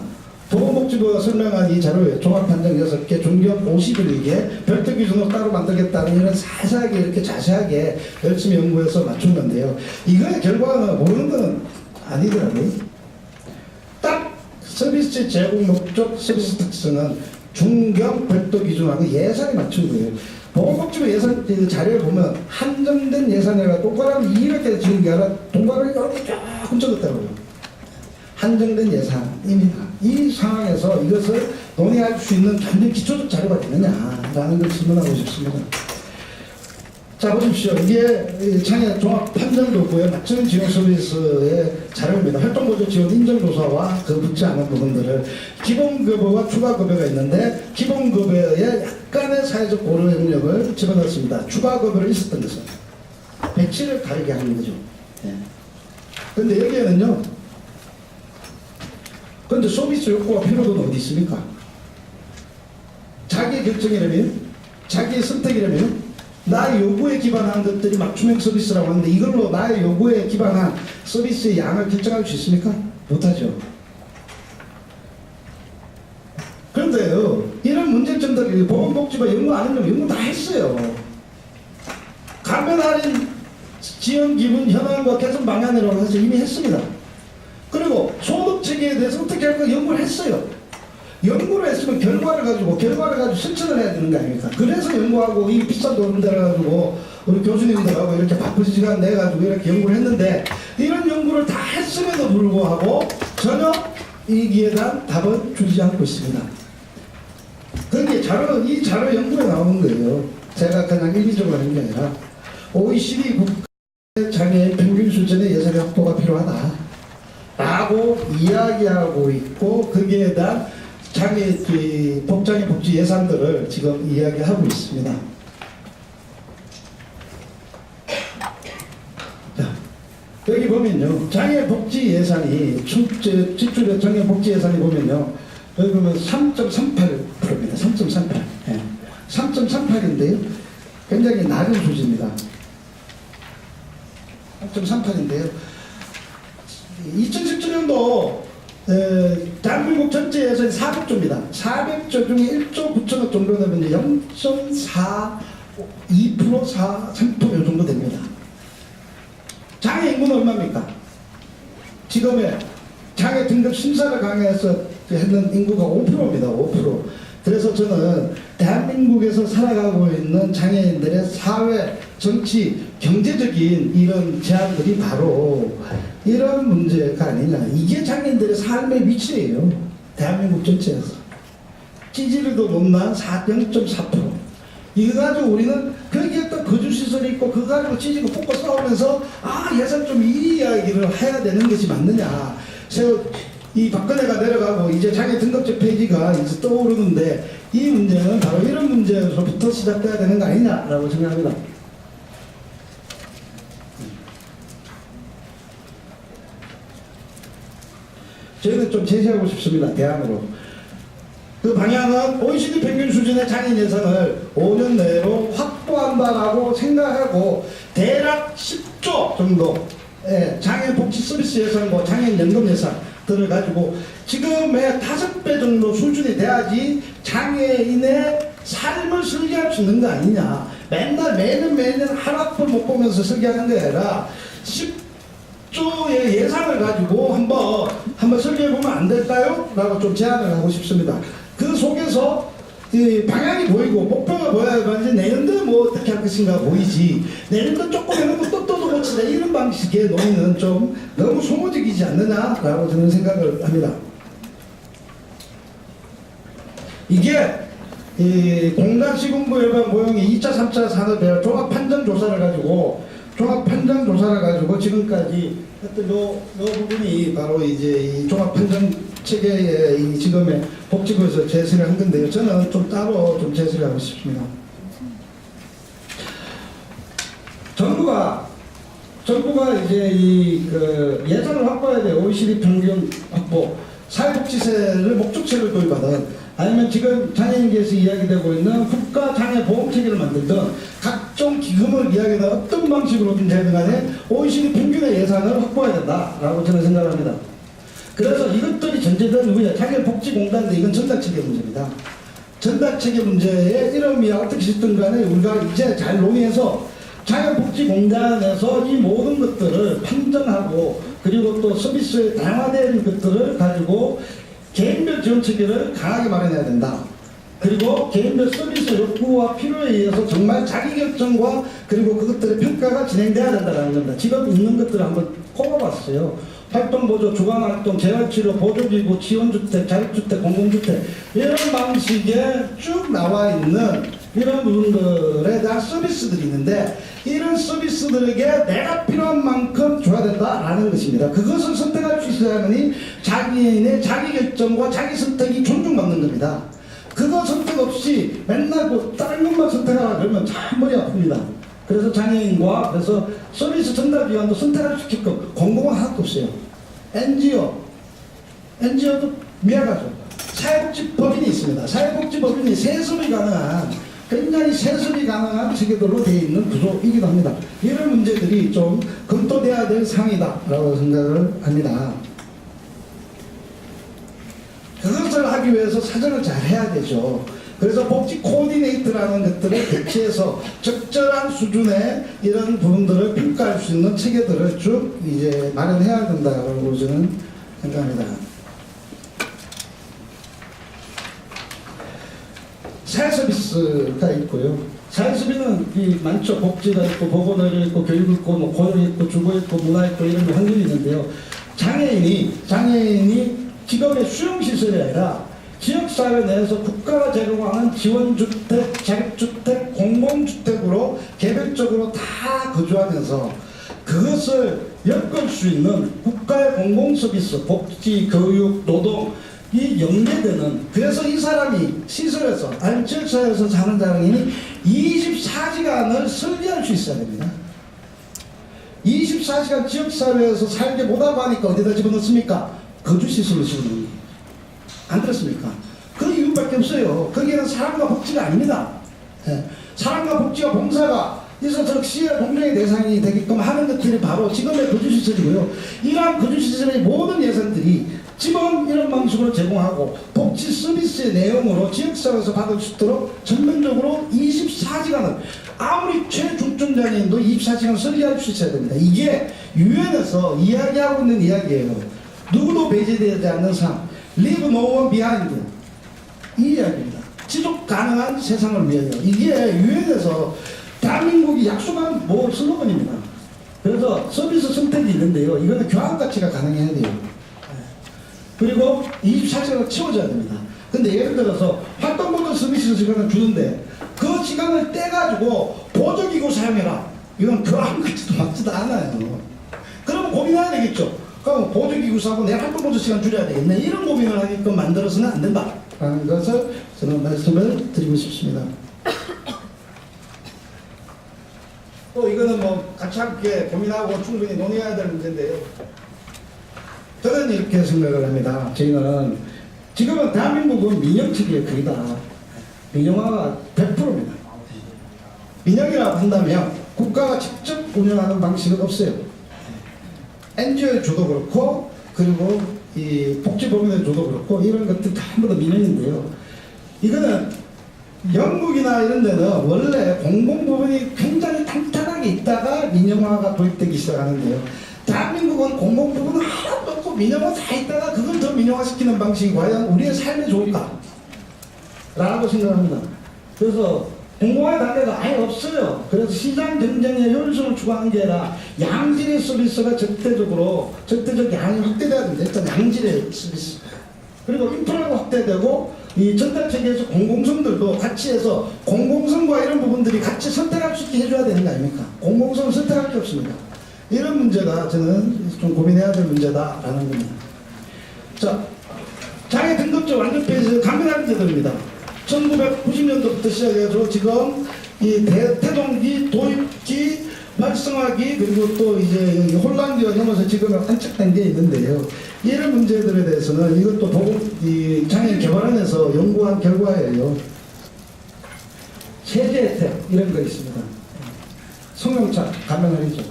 보건복지부가 설명한 이 자료에 종합판정 6개, 중견 51개, 별도 기준으로 따로 만들겠다는 이런 자세하게 이렇게 자세하게 열심히 연구해서 맞춘 건데요. 이거의 결과는 모르는 건 아니더라고요. 딱 서비스 제공 목적, 서비스 특성은 중견 별도 기준하고 예산이 맞춘 거예요. 보건복지부 예산 자료에 보면 한정된 예산이라 동그라미 이렇게 지은 게 아니라 동그라미 이렇게 조금 적었다고요. 한정된 예산입니다. 이 상황에서 이것을 논의할 수 있는 완전 기초적 자료가 되느냐라는 걸 질문하고 싶습니다. 자, 보십시오. 이게 장애 종합 판정도구의 맞춤 지원 서비스의 자료입니다. 활동보조 지원 인정조사와 그 붙지 않은 부분들을 기본급여와 추가급여가 있는데 기본급여에 약간의 사회적 고려 영역을 집어넣습니다. 추가급여를 있었던 것은 배치를 다르게 하는 거죠. 그런데 여기에는요, 그런데 서비스 욕구와 필요도는 어디 있습니까? 자기의 결정이라면, 자기의 선택이라면, 나의 요구에 기반한 것들이 맞춤형 서비스라고 하는데 이걸로 나의 요구에 기반한 서비스의 양을 결정할 수 있습니까? 못하죠. 그 보건복지부 연구 안 했냐면 연구 다 했어요. 감면 할인 지원 기분 현황과 개선 방안이라고 해서 이미 했습니다. 그리고 소득 체계에 대해서 어떻게 할까 연구를 했어요. 연구를 했으면 결과를 가지고 실천을 해야 되는 거 아닙니까? 그래서 연구하고 이 비싼 돈 들어가지고 우리 교수님들하고 이렇게 바쁜 시간 내가지고 이렇게 연구를 했는데 이런 연구를 다 했음에도 불구하고 전혀 이기에 대한 답은 주지 않고 있습니다. 그게 이 자료 연구에 나오는 거예요. 제가 그냥 일리적으로 하는 게 아니라 OECD 국가 장애인 평균 수준의 예산의 확보가 필요하다 라고 이야기하고 있고 거기에 대한 복장애 복지 예산들을 지금 이야기하고 있습니다. 자, 여기 보면요. 장애 복지 예산이 지출 장애 복지 예산이 보면요. 여기 보면 3.38%입니다. 3.38. 예. 3.38인데요. 굉장히 낮은 수지입니다. 3.38인데요. 2017년도 대한민국 전체 예산이 400조입니다. 400조 중에 1조 9천억 정도 되면 이제 0.4, 2%, 4, 3% 요 정도 됩니다. 장애 인구는 얼마입니까? 지금의 장애 등급 심사를 강화해서 했는 인구가 5%입니다. 5%. 그래서 저는 대한민국에서 살아가고 있는 장애인들의 사회, 정치, 경제적인 이런 제한들이 바로 이런 문제가 아니냐. 이게 장애인들의 삶의 위치예요. 대한민국 전체에서. 지지율도 높나 0.4%. 이거 가지고 우리는 거기에 또 거주시설이 있고 그거 가지고 지지고 뽑고 싸우면서 예산 좀 이 이야기를 해야 되는 것이 맞느냐. 이 박근혜가 내려가고 이제 장애 등급제 폐지가 이제 떠오르는데 이 문제는 바로 이런 문제로부터 시작돼야 되는 거 아니냐라고 생각합니다. 저희는 좀 제시하고 싶습니다. 대안으로. 그 방향은 OECD 평균 수준의 장애인 예산을 5년 내로 확보한다라고 생각하고 대략 10조 정도의 장애인 복지 서비스 예산, 장애인 연금 예산들을 가지고 지금의 5배 정도 수준이 돼야지 장애인의 삶을 설계할 수 있는 거 아니냐. 맨날 매년 하락을 못 보면서 설계하는 게 아니라 10조의 예산을 가지고 한번 설계해보면 안 될까요? 라고 좀 제안을 하고 싶습니다. 그 속에서 방향이 보이고 목표가 보여야지 내년도에 어떻게 할 것인가 보이지 내년도 조금 해놓고 또 고치자 이런 방식의 논의는 좀 너무 소모적이지 않느냐라고 저는 생각을 합니다. 이게 공단시공부 열반 모형이 2차 3차 산업의 종합판정조사를 가지고 지금까지 했던 요 부분이 바로 이제 이 종합판정 체계의 이 지금의 복지부에서 제시를 한 건데요. 저는 좀 따로 좀 제시를 하고 싶습니다. 정부가 이제 예산을 확보해야 돼요. OECD 평균 확보, 사회복지세를 목적세를 도입하든 아니면 지금 장애인계에서 이야기되고 있는 국가장애보험체계를 만들든 각종 기금을 이야기하는 어떤 방식으로든 되든 간에 OECD 평균의 예산을 확보해야 된다라고 저는 생각합니다. 그래서 이것들이 전제된 후에 장애복지공단도 이건 전달체계 문제입니다. 전달체계 문제의 이름이야 어떻게 짓든 간에 우리가 이제 잘 논의해서 장애복지공단에서 이 모든 것들을 판정하고 그리고 또 서비스에 다양화된 것들을 가지고 개인별 지원 체계를 강하게 마련해야 된다. 그리고 개인별 서비스 욕구와 필요에 의해서 정말 자기결정과 그리고 그것들의 평가가 진행돼야 된다는 겁니다. 지금 있는 것들을 한번 꼽아봤어요. 활동보조, 주간활동, 재활치료, 보조기구, 지원주택, 자립주택, 공공주택 이런 방식에 쭉 나와 있는 이런 부분들에 대한 서비스들이 있는데 이런 서비스들에게 내가 필요한 만큼 줘야 된다라는 것입니다. 그것을 선택할 수 있어야만이 자기의 자기결정과 자기선택이 존중받는 겁니다. 그거 선택 없이 맨날 다른 것만 선택하라 그러면 참 머리 아픕니다. 그래서 장애인과 그래서 서비스 전달 기관도 선택할 수 있게끔 공공은 하나도 없어요. NGO도 미약하죠. 사회복지법인이 있습니다. 사회복지법인이 세습이 가능한 굉장히 세습이 가능한 체계들로 되어 있는 구조이기도 합니다. 이런 문제들이 좀 검토돼야 될 사항이다라고 생각을 합니다. 그것을 하기 위해서 사정을 잘 해야 되죠. 그래서 복지 코디네이터라는 것들을 배치해서 적절한 수준의 이런 부분들을 평가할 수 있는 체계들을 쭉 이제 마련해야 된다고 저는 생각합니다. 사회서비스가 있고요. 사회서비스는 이 많죠. 복지가 있고 보건의료 있고 교육 있고 뭐 고용 있고 주거 있고 문화 있고 이런 환경이 있는데요. 장애인이 직업의 수용시설이 아니라 지역사회 내에서 국가가 제공하는 지원주택, 자립주택, 공공주택으로 개별적으로 다 거주하면서 그것을 엮을 수 있는 국가의 공공서비스, 복지, 교육, 노동 이 연계되는, 그래서 이 사람이 시설에서 아니면 지역사회에서 사는 장애인이 24시간을 설계할 수 있어야 됩니다. 24시간 지역사회에서 살게 못하고 하니까 어디다 집어넣습니까? 거주시설로 집어넣는 거예요. 안 그렇습니까? 그 이유밖에 없어요. 거기에는 사람과 복지가 아닙니다. 예. 사람과 복지와 봉사가 있어서 시의 공정의 대상이 되게끔 하는 것들이 바로 지금의 거주시설이고요. 이러한 거주시설의 모든 예산들이 지금 이런 방식으로 제공하고 복지 서비스의 내용으로 지역사회에서 받을 수 있도록 전면적으로 24시간을 아무리 최중증 장애인도 24시간 설계할 수 있어야 됩니다. 이게 유엔에서 이야기하고 있는 이야기예요. 누구도 배제되지 않는 삶, Leave no one behind, 이 이야기입니다. 지속 가능한 세상을 위하여. 이게 유엔에서 대한민국이 약속한 뭐 슬로건입니다. 그래서 서비스 선택이 있는데요. 이거는 교환 가치가 가능해야 돼요. 그리고 24시간을 채워줘야 됩니다. 근데 예를 들어서 활동보조 서비스 시간을 주는데 그 시간을 떼가지고 보조기구 사용해라. 이건 교환 가치도 맞지도 않아요. 그러면 고민해야 되겠죠. 그럼 보조기구 사고 내 활동보조 시간 줄여야 되겠네. 이런 고민을 하게끔 만들어서는 안 된다. 라는 것을 저는 말씀을 드리고 싶습니다. 또 이거는 뭐 같이 함께 고민하고 충분히 논의해야 될 문제인데요. 저는 이렇게 생각을 합니다. 저희는 지금은 대한민국은 민영체계의 거의다. 민영화가 100%입니다. 민영이라고 한다면 국가가 직접 운영하는 방식은 없어요. NGO의 주도 그렇고 그리고 이 복지법인의 주도 그렇고 이런 것들 전부 다 민영인데요. 이거는 영국이나 이런 데는 원래 공공부분이 굉장히 탄탄하게 있다가 민영화가 도입되기 시작하는데요. 대한민국은 공공부분 하나도 없고 민영화 다 있다가 그걸 더 민영화시키는 방식이 과연 우리의 삶에 좋을까? 라고 생각합니다. 그래서 공공화 단계가 아예 없어요. 그래서 시장 경쟁의 효율성을 추구하는 게 아니라 양질의 서비스가 절대적 양이 확대돼야 됩니다. 일단 양질의 서비스. 그리고 인프라가 확대되고 이 전달체계에서 공공성들도 같이 해서 공공성과 이런 부분들이 같이 선택할 수 있게 해줘야 되는 거 아닙니까? 공공성을 선택할 게 없습니다. 이런 문제가 저는 좀 고민해야 될 문제다라는 겁니다. 자, 장애 등급제 완전 폐지 강변한 문제들입니다. 1990년도부터 시작해서 지금 이 대동기, 도입기, 활성화기 그리고 또 이제 혼란기가 넘어서 지금 안착된 게 있는데요. 이런 문제들에 대해서는 이것도 이 장애인 개발원에서 연구한 결과예요. 세제 혜택 이런 거 있습니다. 성형차 감면할인제,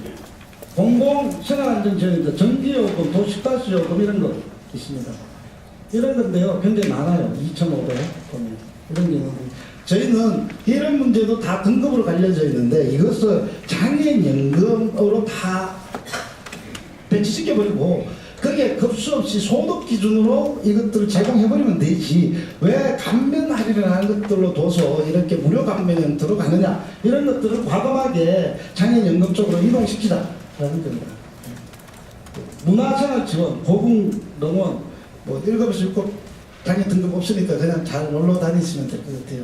공공생활안전지원인데 전기요금, 도시가스요금 이런 거 있습니다. 이런 건데요. 굉장히 많아요. 2,500 보면 이런 게 있는데 저희는 이런 문제도 다 등급으로 갈려져 있는데 이것을 장애인연금으로 다 배치시켜버리고 그게 급수 없이 소득 기준으로 이것들을 제공해버리면 되지 왜 감면 할인을 하는 것들로 둬서 이렇게 무료 감면 형태로 가느냐 이런 것들을 과감하게 장애인연금 쪽으로 이동시키자라는 겁니다. 문화생활지원, 고궁농원, 뭐 1급에서 6급 장애 등급 없으니까 그냥 잘 놀러 다니시면 될 것 같아요.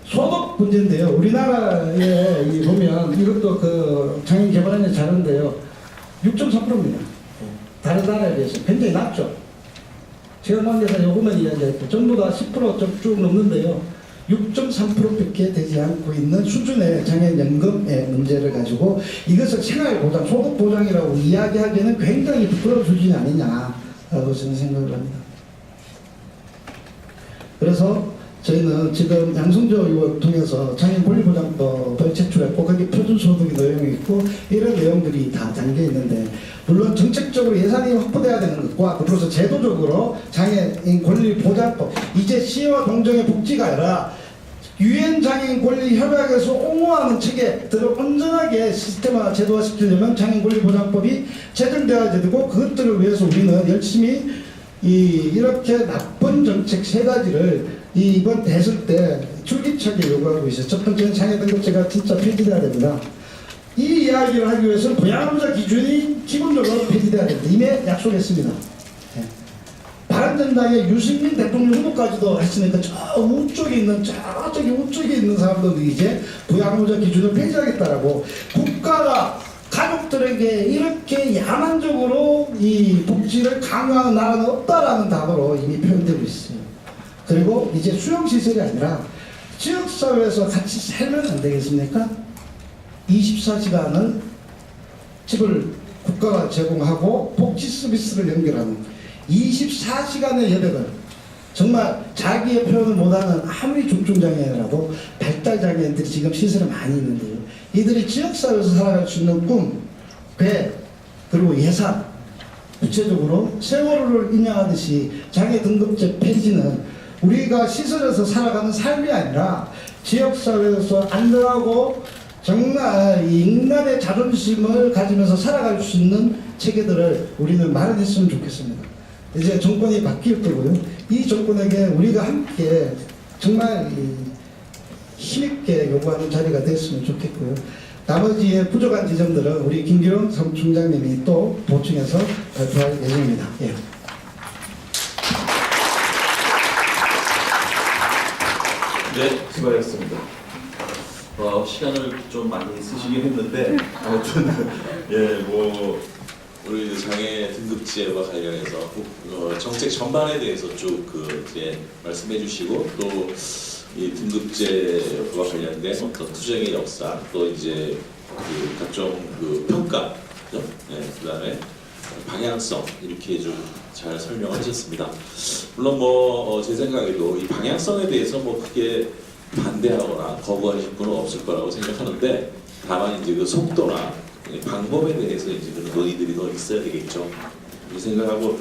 소득 문제인데요. 우리나라에 보면 이것도 그 장애인 개발원에 자료인데요. 6.3%입니다. 다른 나라에 비해서 굉장히 낮죠. 체험관계사 요금만 이야기했고 전부 다 10% 쭉 넘는데요. 6.3%밖에 되지 않고 있는 수준의 장애인연금의 문제를 가지고 이것을 생활보장, 소득보장이라고 이야기하기에는 굉장히 부끄러운 수준이 아니냐라고 저는 생각을 합니다. 그래서 저희는 지금 양성조 의원 통해서 장애인 권리보장법을 제출했고 거기 표준소득이 내용이 있고 이런 내용들이 다 담겨 있는데 물론 정책적으로 예산이 확보돼야 되는 것과 그로서 제도적으로 장애인 권리 보장법, 이제 시와 동정의 복지가 아니라 유엔 장애인 권리 협약에서 옹호하는 체계들을 온전하게 시스템화 제도화시키려면 장애인 권리 보장법이 제정되어야 되고, 그것들을 위해서 우리는 열심히 이렇게 나쁜 정책 세 가지를 이번 대선 때 줄기차게 요구하고 있어요. 첫 번째는 장애 등급제가 진짜 폐지돼야 됩니다. 이 이야기를 하기 위해서는 부양의무자 기준이 기본적으로 폐지돼야 됩니다. 이미 약속했습니다. 예. 바른정당의 유승민 대통령 후보까지도 했으니까 저 우쪽에 있는 저쪽에 우쪽에 있는 사람들도 이제 부양의무자 기준을 폐지하겠다라고, 국가가 가족들에게 이렇게 야만적으로 이 복지를 강요하는 나라는 없다라는 단어로 이미 표현되고 있어요. 그리고 이제 수용시설이 아니라 지역사회에서 같이 살면 안 되겠습니까? 24시간을 집을 국가가 제공하고 복지 서비스를 연결하는 24시간의 여백을, 정말 자기의 표현을 못하는 아무리 중증장애인이라도 발달장애인들이 지금 시설에 많이 있는데요. 이들이 지역사회에서 살아갈 수 있는 꿈, 계획, 그리고 예산, 구체적으로 세월호를 인양하듯이 장애 등급제 폐지는 우리가 시설에서 살아가는 삶이 아니라 지역사회에서 안전하고 정말 이 인간의 자존심을 가지면서 살아갈 수 있는 체계들을 우리는 마련했으면 좋겠습니다. 이제 정권이 바뀔 거고요. 이 정권에게 우리가 함께 정말 힘있게 요구하는 자리가 됐으면 좋겠고요. 나머지의 부족한 지점들은 우리 김기룡 사무총장님이 또 보충해서 발표할 예정입니다. 예. 네, 수고하셨습니다. 시간을 좀 많이 쓰시긴 했는데 아무튼 우리 장애 등급제와 관련해서 정책 전반에 대해서 쭉 이제 말씀해주시고, 또 이 등급제와 관련된 어떤 투쟁의 역사, 또 이제 각종 평가, 그다음에 방향성, 이렇게 좀 잘 설명을 하셨습니다. 물론 제 생각에도 이 방향성에 대해서 크게 반대하거나 거부하실 분은 없을 거라고 생각하는데, 다만 이제 그 속도나 방법에 대해서 이제 그런 논의들이 더 있어야 되겠죠. 이 생각하고.